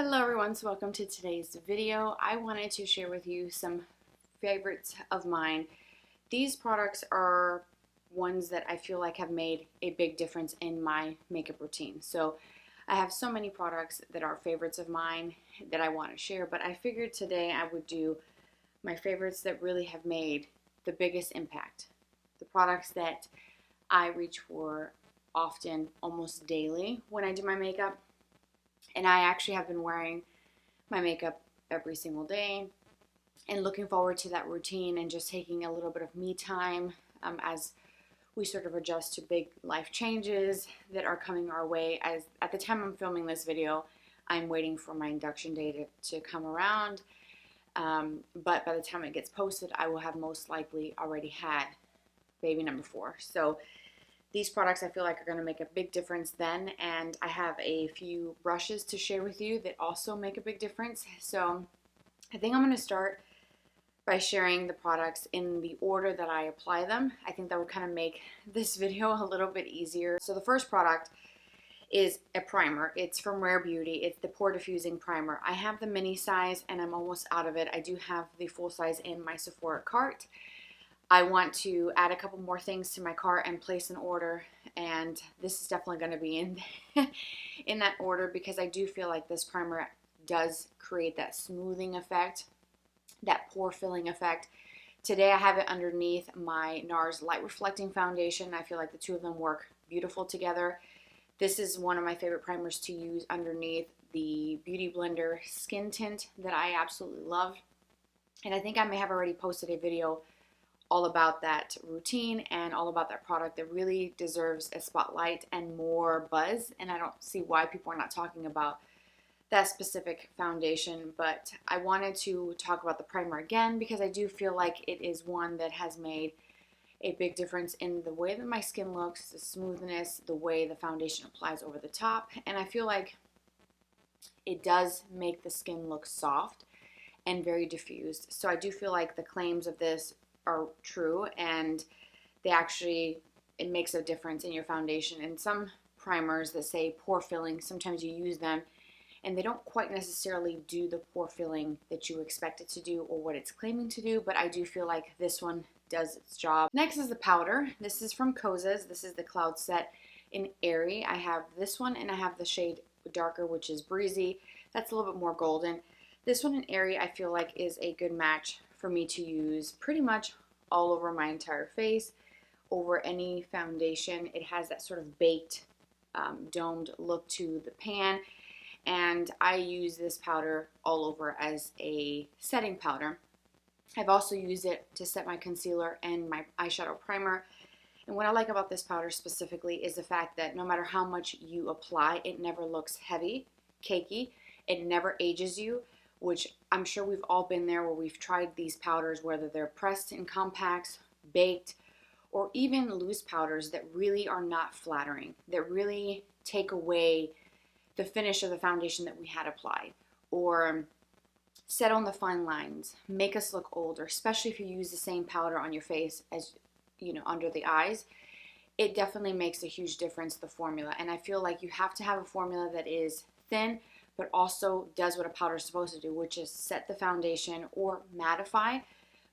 Hello everyone, so welcome to today's video. I wanted to share with you some favorites of mine. These products are ones that I feel like have made a big difference in my makeup routine. So I have so many products that are favorites of mine that I want to share, but I figured today I would do my favorites that really have made the biggest impact. The products that I reach for often, almost daily when I do my makeup. And I actually have been wearing my makeup every single day and looking forward to that routine and just taking a little bit of me time as we sort of adjust to big life changes that are coming our way. As at the time I'm filming this video, I'm waiting for my induction day to come around. But by the time it gets posted, I will have most likely already had baby number 4. So these products I feel like are going to make a big difference then, and I have a few brushes to share with you that also make a big difference. So I think I'm going to start by sharing the products in the order that I apply them. I think that would kind of make this video a little bit easier. So the first product is a primer. It's from Rare Beauty. It's the Pore Diffusing Primer. I have the mini size and I'm almost out of it. I do have the full size in my Sephora cart. I want to add a couple more things to my cart and place an order, and this is definitely going to be in that order because I do feel like this primer does create that smoothing effect, that pore filling effect. Today I have it underneath my NARS Light Reflecting Foundation. I feel like the two of them work beautiful together. This is one of my favorite primers to use underneath the Beauty Blender Skin Tint that I absolutely love, and I think I may have already posted a video all about that routine and all about that product that really deserves a spotlight and more buzz, and I don't see why people are not talking about that specific foundation. But I wanted to talk about the primer again because I do feel like it is one that has made a big difference in the way that my skin looks, the smoothness, the way the foundation applies over the top, and I feel like it does make the skin look soft and very diffused. So I do feel like the claims of this are true, and it makes a difference in your foundation. And some primers that say pore filling, sometimes you use them and they don't quite necessarily do the pore filling that you expect it to do or what it's claiming to do, but I do feel like this one does its job. Next is the powder. This is from Kosas. This is the Cloud Set in Airy. I have this one and I have the shade darker, which is Breezy. That's a little bit more golden. This one in Airy I feel like is a good match for me to use pretty much all over my entire face, over any foundation. It has that sort of baked, domed look to the pan, and I use this powder all over as a setting powder. I've also used it to set my concealer and my eyeshadow primer, and what I like about this powder specifically is the fact that no matter how much you apply, it never looks heavy, cakey, it never ages you, which I'm sure we've all been there where we've tried these powders, whether they're pressed in compacts, baked, or even loose powders that really are not flattering, that really take away the finish of the foundation that we had applied, or set on the fine lines, make us look older, especially if you use the same powder on your face as, under the eyes. It definitely makes a huge difference, the formula, and I feel like you have to have a formula that is thin, but also does what a powder is supposed to do, which is set the foundation or mattify,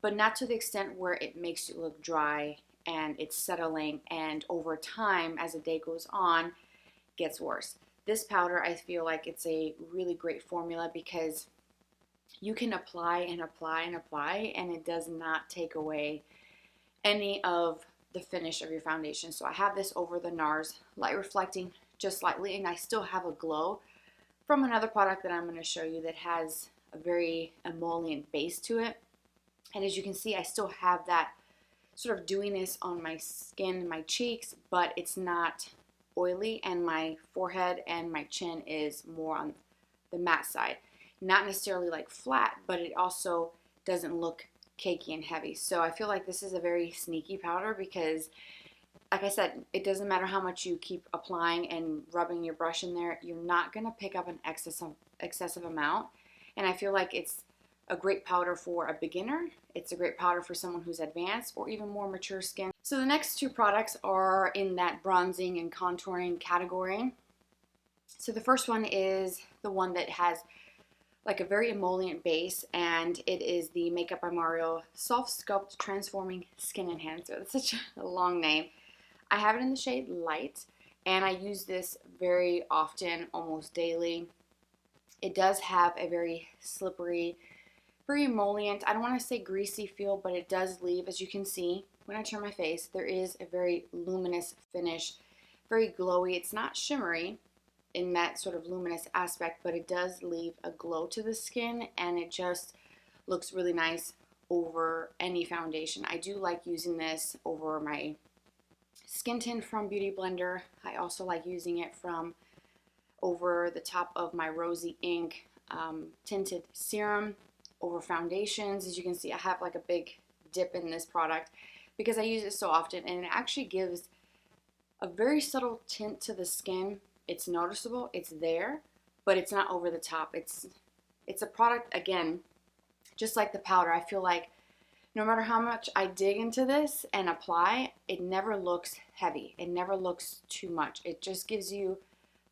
but not to the extent where it makes you look dry and it's settling, and over time, as the day goes on, gets worse. This powder, I feel like it's a really great formula because you can apply and apply and apply, and it does not take away any of the finish of your foundation. So I have this over the NARS Light Reflecting just slightly, and I still have a glow from another product that I'm going to show you that has a very emollient base to it. And as you can see, I still have that sort of dewiness on my skin and my cheeks, but it's not oily, and my forehead and my chin is more on the matte side. Not necessarily like flat, but it also doesn't look cakey and heavy. So I feel like this is a very sneaky powder because, like I said, it doesn't matter how much you keep applying and rubbing your brush in there, you're not going to pick up an excessive amount. And I feel like it's a great powder for a beginner. It's a great powder for someone who's advanced or even more mature skin. So the next two products are in that bronzing and contouring category. So the first one is the one that has like a very emollient base, and it is the Makeup by Mario Soft Sculpt Transforming Skin Enhancer. That's such a long name. I have it in the shade Light, and I use this very often, almost daily. It does have a very slippery, very emollient, I don't want to say greasy feel, but it does leave, as you can see, when I turn my face, there is a very luminous finish, very glowy. It's not shimmery in that sort of luminous aspect, but it does leave a glow to the skin, and it just looks really nice over any foundation. I do like using this over my skin tint from Beauty Blender. I also like using it from over the top of my Rosy Ink tinted serum over foundations. As you can see, I have like a big dip in this product because I use it so often, and it actually gives a very subtle tint to the skin. It's noticeable, it's there, but it's not over the top. It's a product, again, just like the powder. I feel like no matter how much I dig into this and apply, it never looks heavy. It never looks too much. It just gives you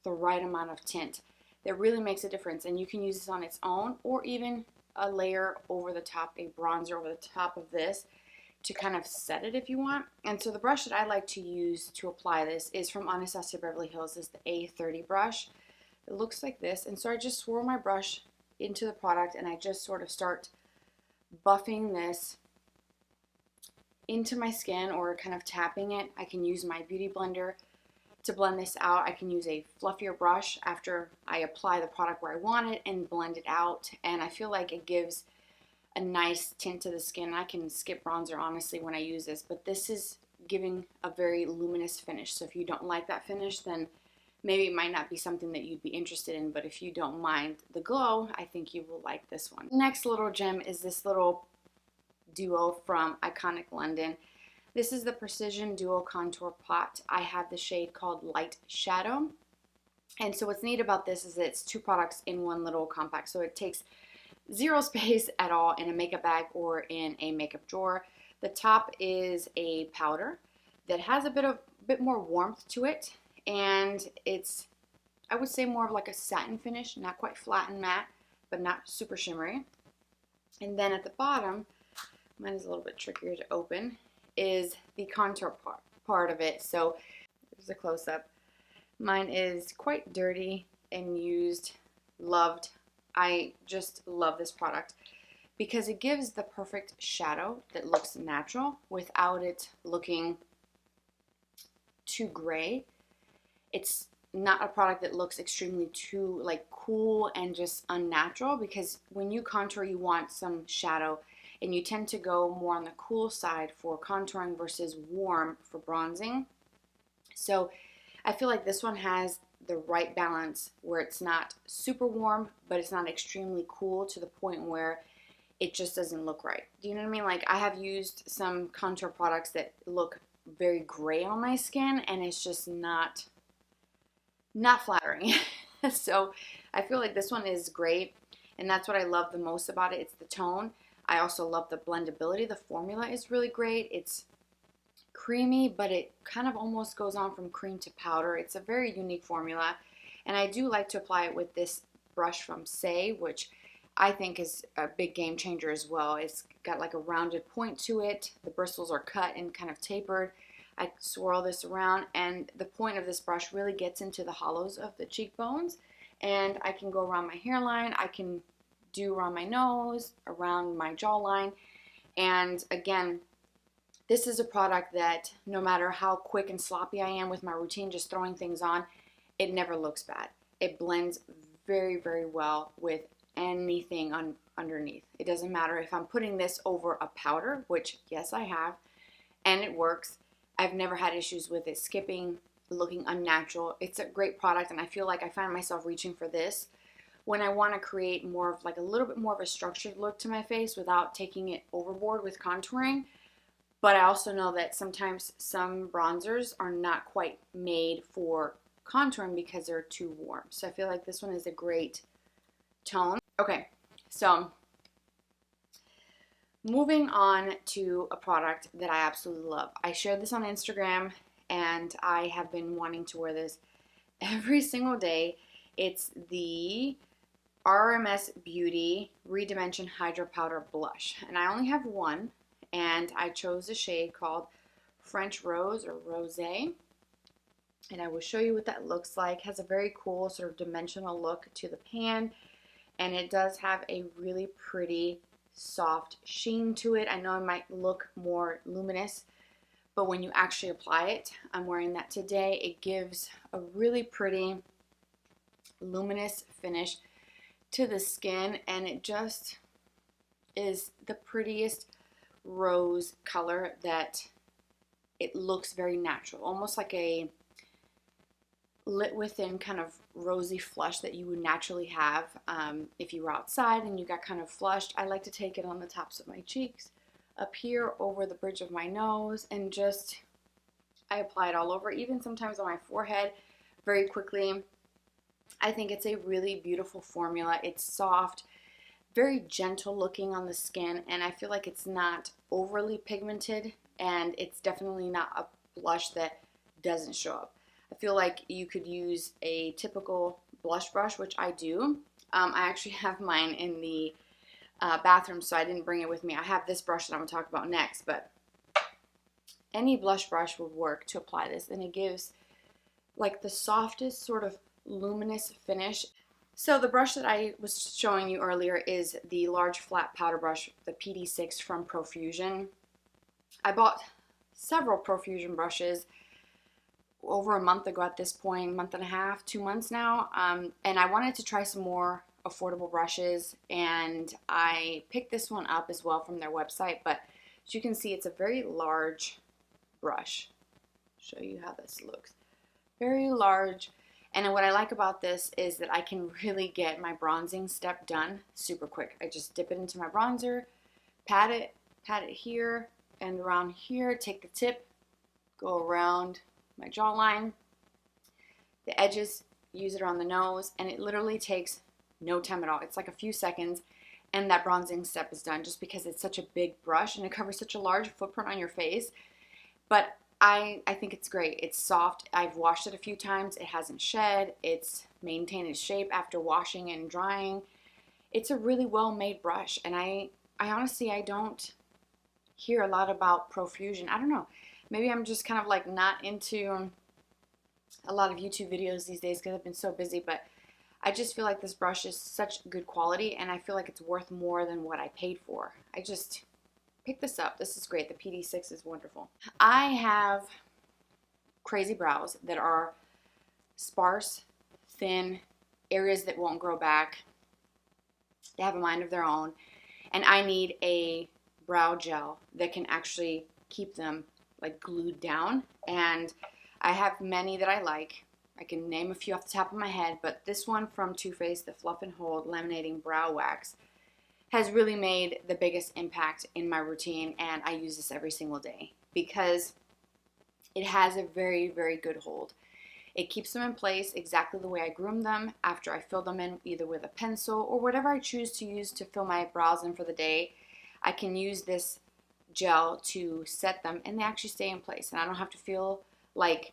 the right amount of tint. That really makes a difference, and you can use this on its own or even a layer over the top, a bronzer over the top of this to kind of set it if you want. And so the brush that I like to use to apply this is from Anastasia Beverly Hills. It's the A30 brush. It looks like this, and so I just swirl my brush into the product, and I just sort of start buffing this into my skin or kind of tapping it. I can use my Beauty Blender to blend this out. I can use a fluffier brush after I apply the product where I want it and blend it out, and I feel like it gives a nice tint to the skin. I can skip bronzer honestly when I use this, but this is giving a very luminous finish. So if you don't like that finish, then maybe it might not be something that you'd be interested in, but if you don't mind the glow, I think you will like this one. Next little gem is this little duo from Iconic London. This is the Precision Duo Contour Pot. I have the shade called Light Shadow. And so what's neat about this is that it's two products in one little compact. So it takes zero space at all in a makeup bag or in a makeup drawer. The top is a powder that has a bit more warmth to it, and it's, I would say, more of like a satin finish, not quite flat and matte, but not super shimmery. And then at the bottom, mine is a little bit trickier to open, is the contour part of it. So there's a close-up. Mine is quite dirty and used, loved. I just love this product because it gives the perfect shadow that looks natural without it looking too gray. It's not a product that looks extremely too like cool and just unnatural, because when you contour you want some shadow, and you tend to go more on the cool side for contouring versus warm for bronzing. So I feel like this one has the right balance where it's not super warm, but it's not extremely cool to the point where it just doesn't look right. Do you know what I mean? Like, I have used some contour products that look very gray on my skin, and it's just not flattering. So I feel like this one is great, and that's what I love the most about it. It's the tone. I also love the blendability. The formula is really great. It's creamy, but it kind of almost goes on from cream to powder. It's a very unique formula, and I do like to apply it with this brush from Saie, which I think is a big game changer as well. It's got like a rounded point to it. The bristles are cut and kind of tapered. I swirl this around, and the point of this brush really gets into the hollows of the cheekbones, and I can go around my hairline. I can do around my nose, around my jawline, and again, this is a product that no matter how quick and sloppy I am with my routine, just throwing things on, it never looks bad. It blends very, very well with anything underneath. It doesn't matter if I'm putting this over a powder, which yes I have, and it works. I've never had issues with it skipping, looking unnatural. It's a great product, and I feel like I find myself reaching for this when I want to create more of like a little bit more of a structured look to my face without taking it overboard with contouring. But I also know that sometimes some bronzers are not quite made for contouring because they're too warm. So I feel like this one is a great tone. Okay, so moving on to a product that I absolutely love. I shared this on Instagram, and I have been wanting to wear this every single day. It's the RMS Beauty ReDimension Hydra Powder Blush. And I only have one, and I chose a shade called French Rose or Rosé. And I will show you what that looks like. It has a very cool sort of dimensional look to the pan, and it does have a really pretty soft sheen to it. I know it might look more luminous, but when you actually apply it, I'm wearing that today, it gives a really pretty luminous finish to the skin, and it just is the prettiest rose color that it looks very natural, almost like a lit within kind of rosy flush that you would naturally have if you were outside and you got kind of flushed. I like to take it on the tops of my cheeks, up here over the bridge of my nose, and just I apply it all over, even sometimes on my forehead very quickly. I think it's a really beautiful formula. It's soft, very gentle looking on the skin, and I feel like it's not overly pigmented, and it's definitely not a blush that doesn't show up. I feel like you could use a typical blush brush, which I do. I actually have mine in the bathroom, so I didn't bring it with me. I have this brush that I'm going to talk about next, but any blush brush would work to apply this, and it gives like the softest sort of luminous finish. So the brush that I was showing you earlier is the large flat powder brush, the PD6 from Profusion. I bought several Profusion brushes over a month ago at this point, month and a half, 2 months now, and I wanted to try some more affordable brushes, and I picked this one up as well from their website. But as you can see, it's a very large brush. Show you how this looks. Very large, and what I like about this is that I can really get my bronzing step done super quick. I just dip it into my bronzer, pat it here and around here, take the tip, go around my jawline, the edges, use it around the nose, and it literally takes no time at all. It's like a few seconds, and that bronzing step is done, just because it's such a big brush and it covers such a large footprint on your face. But I think it's great. It's soft. I've washed it a few times. It hasn't shed. It's maintained its shape after washing and drying. It's a really well-made brush, and I honestly, I don't hear a lot about Profusion. I don't know. Maybe I'm just kind of like not into a lot of YouTube videos these days because I've been so busy, but I just feel like this brush is such good quality, and I feel like it's worth more than what I paid for. I just pick this up. This is great. The PD6 is wonderful. I have crazy brows that are sparse, thin, areas that won't grow back. They have a mind of their own, and I need a brow gel that can actually keep them like glued down, and I have many that I like. I can name a few off the top of my head, but this one from Too Faced, the Fluff and Hold Laminating Brow Wax, has really made the biggest impact in my routine, and I use this every single day because it has a very, very good hold. It keeps them in place exactly the way I groom them after I fill them in, either with a pencil or whatever I choose to use to fill my brows in for the day. I can use this gel to set them, and they actually stay in place, and I don't have to feel like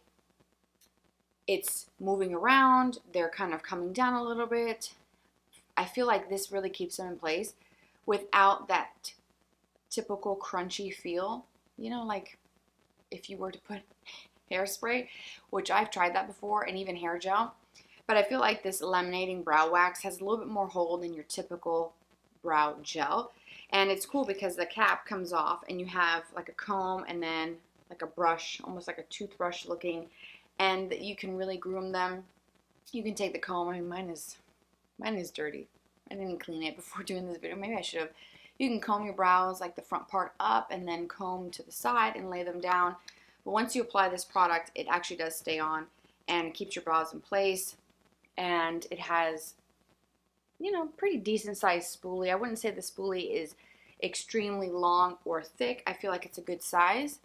it's moving around. They're kind of coming down a little bit. I feel like this really keeps them in place without that typical crunchy feel, you know, like if you were to put hairspray, which I've tried that before, and even hair gel. But I feel like this laminating brow wax has a little bit more hold than your typical brow gel. And it's cool because the cap comes off and you have like a comb and then like a brush, almost like a toothbrush looking, and you can really groom them. You can take the comb. I mean, mine is dirty. I didn't clean it before doing this video. Maybe I should have. You can comb your brows, like the front part up, and then comb to the side and lay them down. But once you apply this product, it actually does stay on and keeps your brows in place. And it has, you know, pretty decent sized spoolie. I wouldn't say the spoolie is extremely long or thick. I feel like it's a good size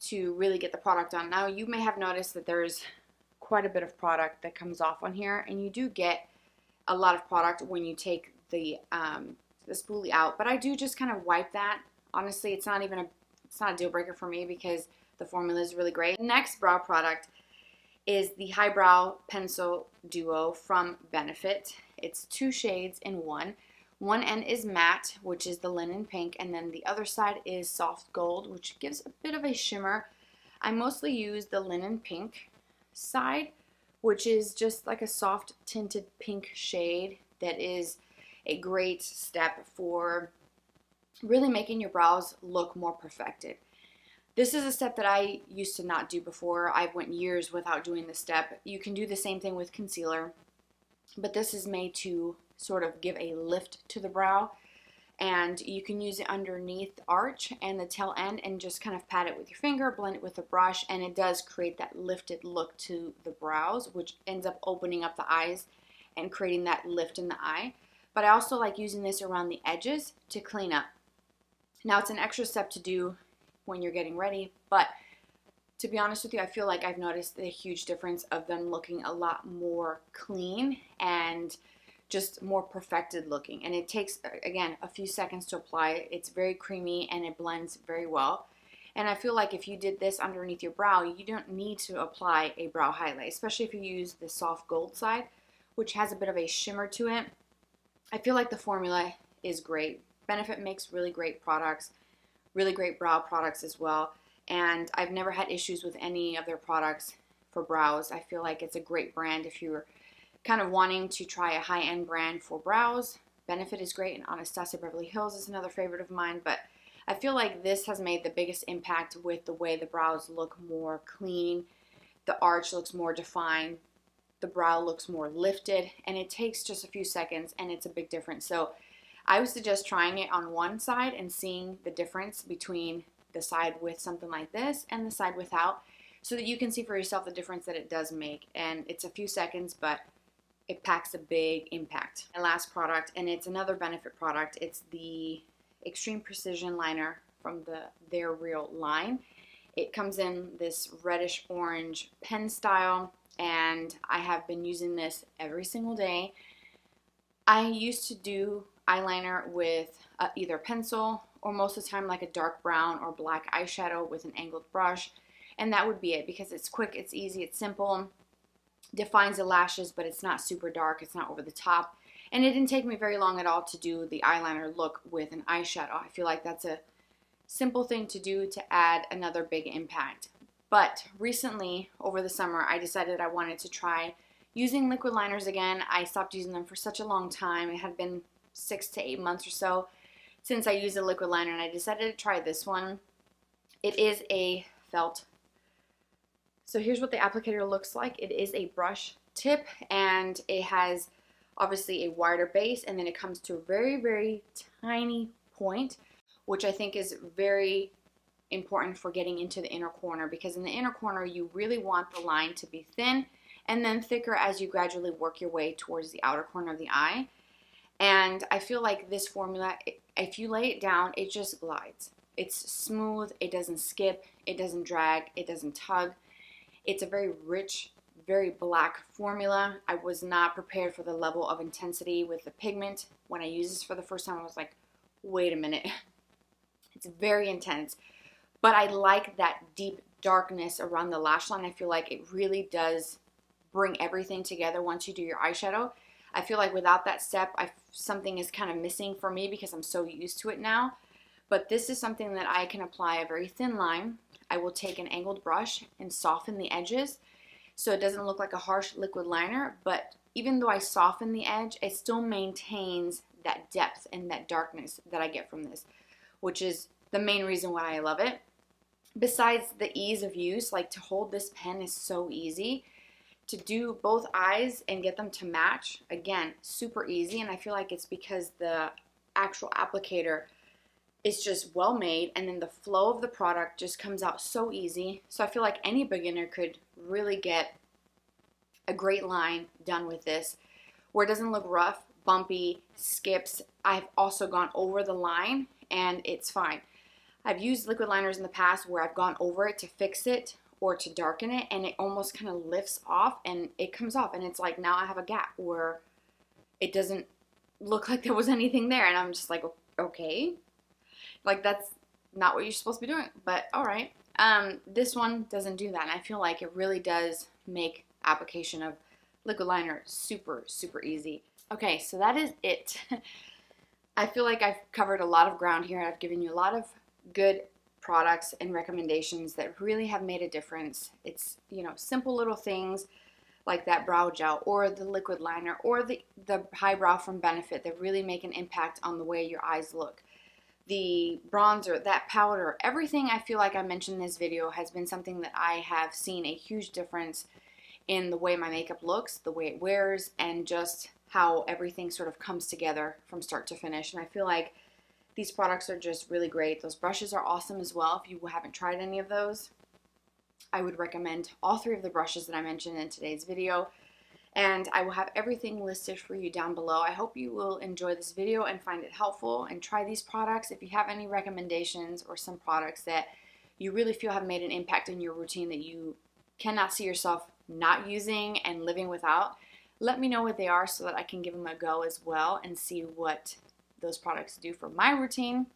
to really get the product on. Now, you may have noticed that there's quite a bit of product that comes off on here, and you do get a lot of product when you take the spoolie out, but I do just kind of wipe that. Honestly, it's not a deal breaker for me because the formula is really great. The next brow product is the Highbrow Pencil Duo from Benefit. It's 2 shades in one. One end is matte, which is the linen pink, and then the other side is soft gold, which gives a bit of a shimmer. I mostly use the linen pink side, which is just like a soft tinted pink shade that is a great step for really making your brows look more perfected. This is a step that I used to not do before. I went years without doing this step. You can do the same thing with concealer, but this is made to sort of give a lift to the brow, and you can use it underneath the arch and the tail end and just kind of pat it with your finger, blend it with a brush, and it does create that lifted look to the brows, which ends up opening up the eyes and creating that lift in the eye. But I also like using this around the edges to clean up. Now, it's an extra step to do when you're getting ready, but to be honest with you, I feel like I've noticed a huge difference of them looking a lot more clean and just more perfected looking. And it takes, again, a few seconds to apply. It's very creamy and it blends very well. And I feel like if you did this underneath your brow, you don't need to apply a brow highlight, especially if you use the soft gold side, which has a bit of a shimmer to it. I feel like the formula is great. Benefit makes really great products, really great brow products as well. And I've never had issues with any of their products for brows. I feel like it's a great brand if you're kind of wanting to try a high-end brand for brows. Benefit is great, and Anastasia Beverly Hills is another favorite of mine, but I feel like this has made the biggest impact with the way the brows look more clean, the arch looks more defined, the brow looks more lifted, and it takes just a few seconds, and it's a big difference. So I would suggest trying it on one side and seeing the difference between the side with something like this and the side without, so that you can see for yourself the difference that it does make. And it's a few seconds, but it packs a big impact. My last product, and it's another Benefit product, it's the Xtreme Precision Liner from their Real line. It comes in this reddish orange pen style, and I have been using this every single day. I used to do eyeliner with either pencil or most of the time like a dark brown or black eyeshadow with an angled brush, and that would be it because it's quick, it's easy, it's simple. Defines the lashes, but it's not super dark, it's not over the top, and it didn't take me very long at all to do the eyeliner look with an eyeshadow. I feel like that's a simple thing to do to add another big impact. But recently, over the summer, I decided I wanted to try using liquid liners again. I stopped using them for such a long time. It had been 6 to 8 months or so since I used a liquid liner, and I decided to try this one. It is a felt. So here's what the applicator looks like. It is a brush tip, and it has obviously a wider base, and then it comes to a very, very tiny point, which I think is very important for getting into the inner corner, because in the inner corner you really want the line to be thin and then thicker as you gradually work your way towards the outer corner of the eye. And I feel like this formula, if you lay it down, it just glides. It's smooth, it doesn't skip, it doesn't drag, it doesn't tug. It's a very rich, very black formula. I was not prepared for the level of intensity with the pigment. When I used this for the first time, I was like, wait a minute. It's very intense. But I like that deep darkness around the lash line. I feel like it really does bring everything together once you do your eyeshadow. I feel like without that step, something is kind of missing for me because I'm so used to it now. But this is something that I can apply a very thin line. I will take an angled brush and soften the edges so it doesn't look like a harsh liquid liner, but even though I soften the edge, it still maintains that depth and that darkness that I get from this, which is the main reason why I love it. Besides the ease of use, like to hold this pen is so easy. To do both eyes and get them to match, again, super easy, and I feel like it's because the actual applicator is just well made, and then the flow of the product just comes out so easy. So I feel like any beginner could really get a great line done with this, where it doesn't look rough, bumpy, skips. I've also gone over the line, and it's fine. I've used liquid liners in the past where I've gone over it to fix it or to darken it, and it almost kind of lifts off and it comes off, and it's like now I have a gap where it doesn't look like there was anything there, and I'm just like, okay, like that's not what you're supposed to be doing, but all right. This one doesn't do that, and I feel like it really does make application of liquid liner super, super easy. Okay, so that is it. I feel like I've covered a lot of ground here. I've given you a lot of good products and recommendations that really have made a difference. It's, you know, simple little things like that brow gel or the liquid liner or the Eyebrow from Benefit that really make an impact on the way your eyes look. The bronzer, that powder, everything I feel like I mentioned in this video has been something that I have seen a huge difference in the way my makeup looks, the way it wears, and just how everything sort of comes together from start to finish. And I feel like these products are just really great. Those brushes are awesome as well. If you haven't tried any of those, I would recommend all 3 of the brushes that I mentioned in today's video. And I will have everything listed for you down below. I hope you will enjoy this video and find it helpful and try these products. If you have any recommendations or some products that you really feel have made an impact in your routine that you cannot see yourself not using and living without, let me know what they are so that I can give them a go as well and see what those products do for my routine.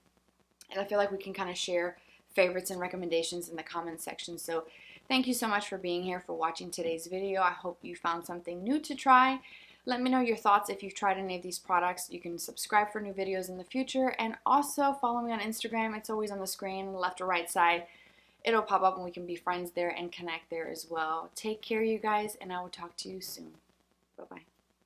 And I feel like we can kind of share favorites and recommendations in the comments section. So thank you so much for being here, for watching today's video. I hope you found something new to try. Let me know your thoughts if you've tried any of these products. You can subscribe for new videos in the future, and also follow me on Instagram. It's always on the screen, left or right side. It'll pop up and we can be friends there and connect there as well. Take care, you guys, and I will talk to you soon. Bye-bye.